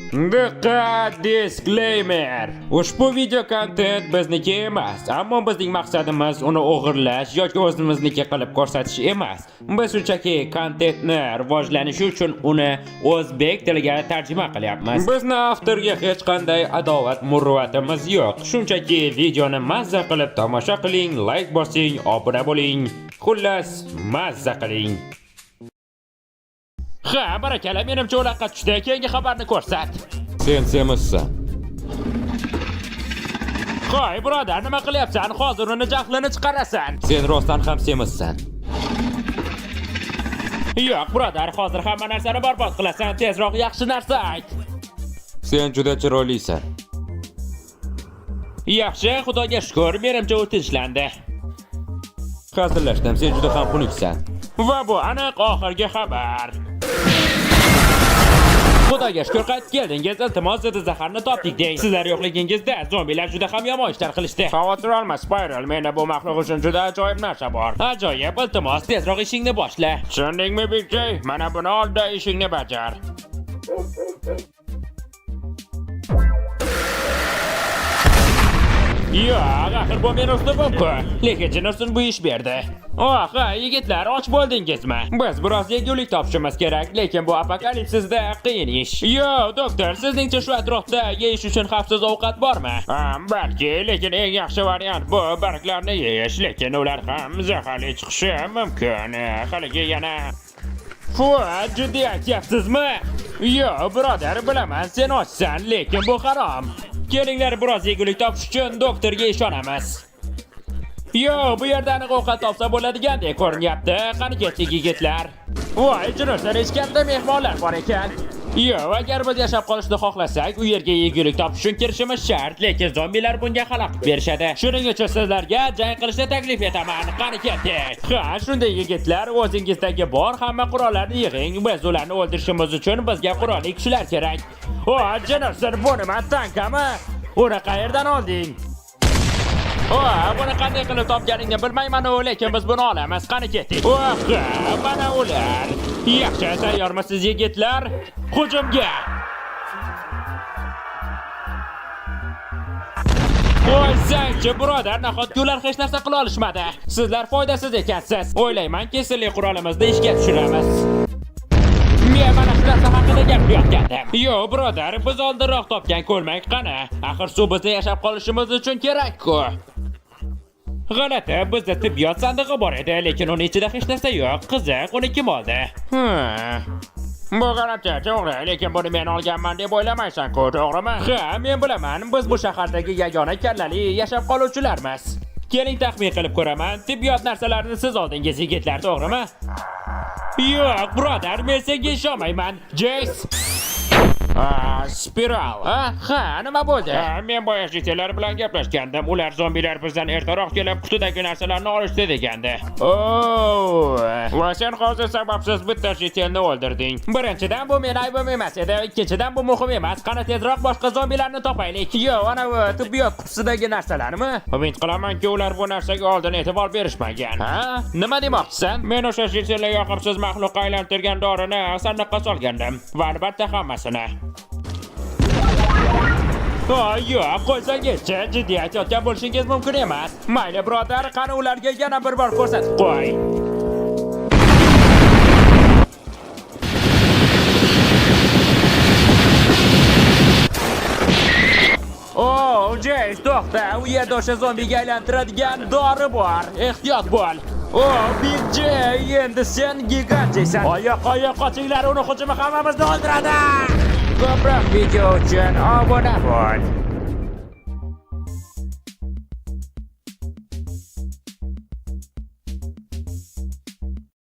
Diqqat, disclaimer. Ushbu video kontent bizniki emas, ammo bizning maqsadimiz uni o'g'irlash yoki o'zimizniki qilib ko'rsatish emas. Biz shunchaki kontentni rivojlanishi uchun uni o'zbek tiliga tarjima qilyapmiz. Bizning avtorga hech qanday adovat muruvvatimiz yo'q. Shunchaki videoni mazza qilib tomosha qiling, like bosing, obuna bo'ling. Xullas, mazza qiling. Ha, barakalla, menimcha ularga tushdi. Keyingi xabarni ko'rsat. Sen semissan. Qo'y, birodar, nima qilyapsan? Hozir uni jahlini chiqarasan. Sen rostdan ham semissan. Yo'q, birodar, hozir hamma narsani barbod qilasan. Tezroq yaxshi narsa ayt. Sen juda chiroylisan. Yaxshi, Xudoga shukr, menimcha u tinchlandi. Hazillashdim, sen juda ham xunuksan. Va bu aniq oxirgi xabar. Xudoga shukr qaytib keldingiz, iltimos zidi zaharni topdik deng. Sizlar yo'qligingizda zombilar juda ham yomon ishlar qilishdi. Xavotir olma, Spiral, menda bu maxluq uchun juda ajoyib narsa bor. Ajoyib, iltimos tezroq ishingni boshla. Tushundingmi, Big J? Mana buni olda ishingni bajar. Yo'q, axir bu men ustubim-ku. Lekin Jennerson bu ish berdi. Oha, yigitlar, och bo'ldingizmi? Biz biroz yegulik topishimiz kerak, lekin bu apokalipsisda qiyin ish. Yo, doktor, sizningcha shu atrofda yeyish uchun xavfsiz ovqat bormi? Balki, lekin eng yaxshi variant bu barglarni yeyish, lekin ular ham zaharli chiqishi mumkin. Haligi yana jiddiy aytyapsizmi? Yo, birodar, bilaman, sen ochsan, lekin bu harom. Kelinglar, biroz yegulik topish uchun doktorga ishonamiz. Yo, bu yerda aniq ovqat topsa bo'ladigandek ko'rinyapti. Qani ketdik, yigitlar. Voy, Jennerson, hech katta mehmonlar bor ekan. Yo, agar biz yashab qolishni xohlasak, u yerga yegulik topish uchun kirishimiz shart, lekin zombilar bunga xalaqit berishadi. Shuning uchun sizlarga jang qilishni taklif etaman. Qani ketdik. Ha, shunday yigitlar, o'zingizdagi bor hamma qurollarni yig'ing. Biz ularni o'ldirishimiz uchun bizga qurolli kishilar kerak. Jennerson, bu nima, tankami? Uni qayerdan olding? Buni qanday qilib topganingni bilmayman, lekin biz buni olamiz. Qani ketdik. Mana ular. Yaxshi, tayyormisiz yigitlar? Hujumga! Qo'ysangchi, birodar, nahotki ular hech narsa qila olishmadi. Sizlar foydasiz ekansiz. O'ylaymanki, sirli qurolimizni ishga tushiramiz. Men mana shu narsa haqida gapirayotgandim. Yo'q, birodar, biz oldinroq topgan ko'lmak qani? Axir suv bizda yashab qolishimiz uchun kerak-ku. G'alati, bizda tibbiyot sandig'i bor edi, lekin uning ichida hech narsa yo'q. Qiziq, uni kim oldi? Bu g'alati, to'g'ri, lekin buni men olganman deb o'ylamaysan-ku, to'g'rimi? Ha, men bilaman, biz bu shahardagi yagona kallali yashab qoluvchilarmiz. Keling, taxmin qilib ko'raman. Tibbiyot narsalarini siz oldingiz, yigitlar, to'g'rimi? Yo'q, birodar, men senga ishonmayman. Jace. Spiral. Ha, nima bo'ldi? Men boya jitelar bilan gaplashgandim. Ular zombilar bizdan ertaroq kelib qutidagi narsalarni olishdi degandi. Va sen hozir sababsiz bitta jitelni o'ldirding. Birinchidan bu men aybim emas edi, ikkinchidan bu muhim emas. Qani tezroq boshqa zombilarni topaylik. Yo'q, ana bu tibbiyot qutisidagi narsalarmi? Umid qilamanki, ular bu narsaga oldin e'tibor berishmagan. Nima demoqchisan? Men o'sha jitelni yoqimsiz maxluqqa aylantirgan dorini sandiqqa solgandim va albatta hammasini. Yo'q, qo'ysangizchi, jiddiy aytayotgan bo'lishingiz mumkin emas. Mayli, birodar, qani ularga yana bir bor ko'rsatib qo'y. Jace, to'xta, u yerda o'sha zombiga aylantiradigan dori bor. Ehtiyot bo'l. Big J, endi sen gigantsan. Oyoq qochinglar, uni hujumi hammamizni o'ldiradi. Ko'proq video uchun obuna bo'l.